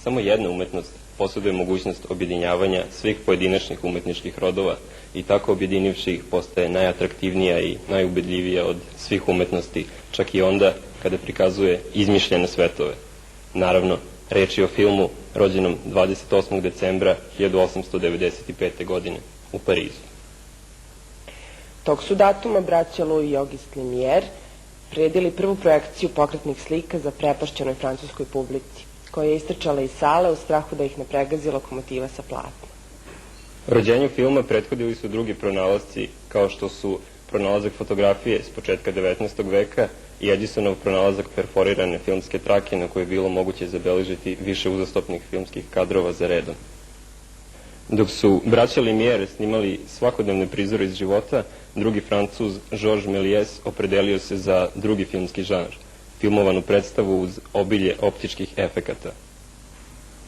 Samo jedna umetnost posjeduje mogućnost objedinjavanja svih pojedinačnih umetničkih rodova i tako objedinivši ih postaje najatraktivnija i najubedljivija od svih umetnosti, čak i onda kada prikazuje izmišljene svetove. Naravno, reč je o filmu rođenom 28. decembra 1895. godine u Parizu. Tog su datuma braća Louis i Auguste Lumière priredili prvu projekciju pokretnih slika za prepašćenoj francuskoj publici, koja je istrčala iz sale u strahu da ih ne pregazi lokomotiva sa platna. Rođenju filma prethodili su drugi pronalasci, kao što su pronalazak fotografije s početka 19. veka i Edisonov pronalazak perforirane filmske trake na koje je bilo moguće zabeležiti više uzastopnih filmskih kadrova za redom. Dok su braća Lumière snimali svakodnevne prizore iz života, drugi Francuz Georges Méliès opredelio se za drugi filmski žanr, filmovanu predstavu uz obilje optičkih efekata.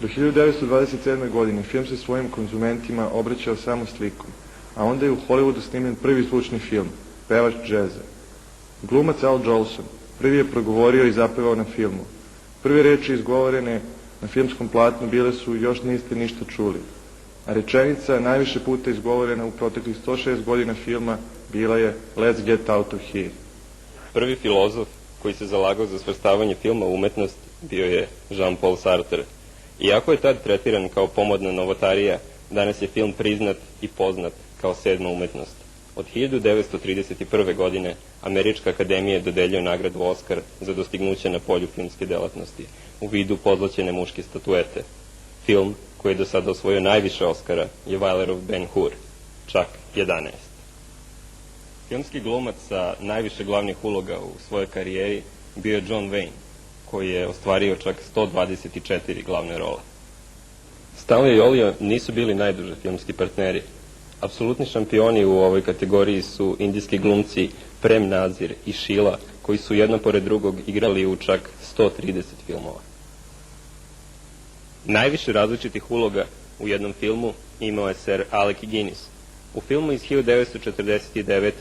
Do 1927. godine film se svojim konzumentima obraćao samo slikom, a onda je u Hollywoodu snimljen prvi zvučni film, Pevač džeza. Glumac Al Jolson prvi je progovorio i zapevao na filmu. Prve reči izgovorene na filmskom platnu bile su "još niste ništa čuli", a rečenica najviše puta izgovorena u proteklih 106 godina filma bila je "Let's get out of here". Prvi filozof koji se zalagao za svrstavanje filma u umetnost bio je Jean-Paul Sartre. Iako je tad tretiran kao pomodna novotarija, danas je film priznat i poznat kao sedma umetnost. Od 1931. godine Američka akademija dodeljuje nagradu Oskar za dostignuće na polju filmske delatnosti u vidu pozlaćene muške statuete. Film koji je do sada osvojio najviše Oskara je Weilerov Ben-Hur, čak 11. Filmski glumac sa najviše glavnih uloga u svojoj karijeri bio je John Wayne, koji je ostvario čak 124 glavne role. Stanley i Olio nisu bili najduže filmski partneri. Apsolutni šampioni u ovoj kategoriji su indijski glumci Prem Nazir i Sheila, koji su jedno pored drugog igrali u čak 130 filmova. Najviše različitih uloga u jednom filmu imao je Sir Alec Guinness. U filmu iz 1949.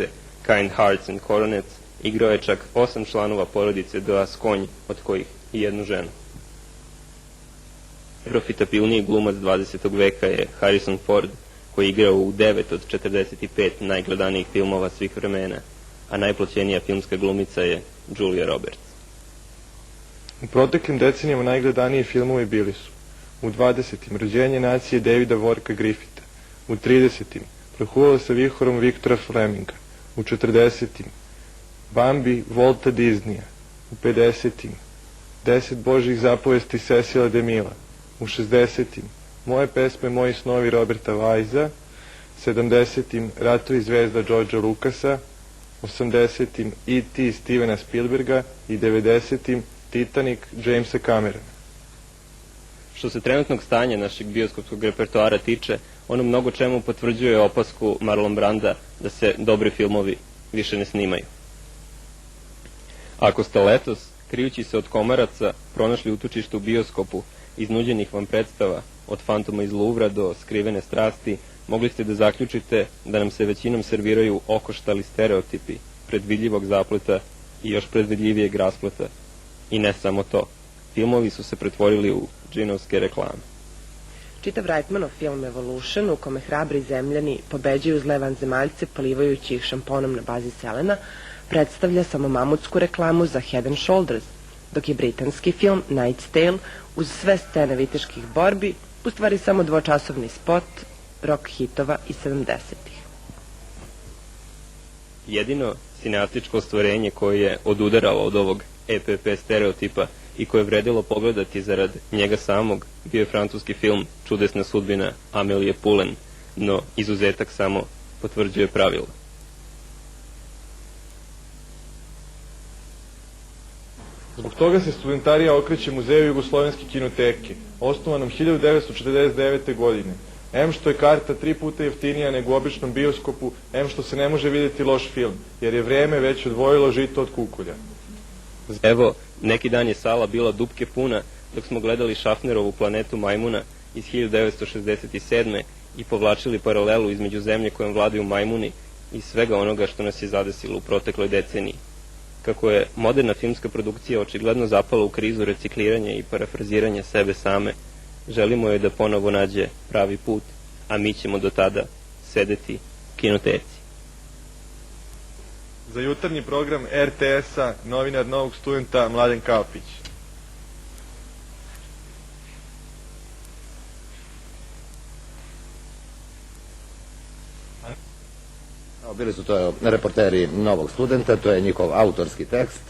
Kind Hearts and Coronets igrao je čak 8 članova porodice de Ascogne, od kojih i jednu ženu. Profitabilniji glumac 20. veka je Harrison Ford, koji je igrao u 9 od 45 najgledanijih filmova svih vremena, a najplaćenija filmska glumica je Julia Roberts. U proteklim decenijama najgledaniji filmovi bili su u 20. Rođenje nacije Davida Warka Griffitha, u 30. Prohuvalo sa vihorom Viktora Fleminga, u 40. Bambi Walta Disneya, u 50. 10 božjih zapovesti Cecila DeMille, u 60. Moje pesme, moji snovi Roberta Weisa, 70. Ratovi zvezda Georgea Lucasa, 80. E.T. Stevena Spielberga i 90. Titanic Jamesa Camerona. Što se trenutnog stanja našeg bioskopskog repertoara tiče, ono mnogo čemu potvrđuje opasku Marlon Branda da se dobri filmovi više ne snimaju. Ako ste letos, krijući se od komaraca, pronašli utočište u bioskopu iznuđenih vam predstava, od Fantoma iz Louvra do Skrivene strasti, mogli ste da zaključite da nam se većinom serviraju okoštali stereotipi predvidljivog zapleta i još predvidljivijeg raspleta. I ne samo to. Filmovi su se pretvorili u džinovske reklame. Čitav Reitmanov film Evolution, u kome hrabri zemljani pobeđuju zle vanzemaljce polivajući ih šamponom na bazi selena, predstavlja samo mamutsku reklamu za Head and Shoulders, dok je britanski film Knight's Tale uz sve scene viteških borbi u stvari samo dvočasovni spot rock hitova iz 70-ih. Jedino sineastičko ostvarenje koje je odudaralo od ovog EPP stereotipa i koje je vredilo pogledati zarad njega samog bio je francuski film Čudesna sudbina Amélie Poulain, no izuzetak samo potvrđuje pravilo. Zbog toga se studentarija okreće Muzeju Jugoslovenske kinoteke, osnovanom 1949. godine. Em što je karta 3 puta jeftinija nego u običnom bioskopu, em što se ne može vidjeti loš film, jer je vreme već odvojilo žito od kukulja. Evo, neki dan je sala bila dupke puna dok smo gledali Šafnerovu Planetu majmuna iz 1967. i povlačili paralelu između zemlje kojom vladaju majmuni i svega onoga što nas je zadesilo u protekloj deceniji. Kako je moderna filmska produkcija očigledno zapala u krizu recikliranja i parafraziranja sebe same, Želimo joj da ponovo nađe pravi put, a mi ćemo do tada sedeti u kinoteci. Za jutarnji program RTS-a novinar Novog studenta Mladen Kapić. Bili su to reporteri Novog studenta, to je njihov autorski tekst.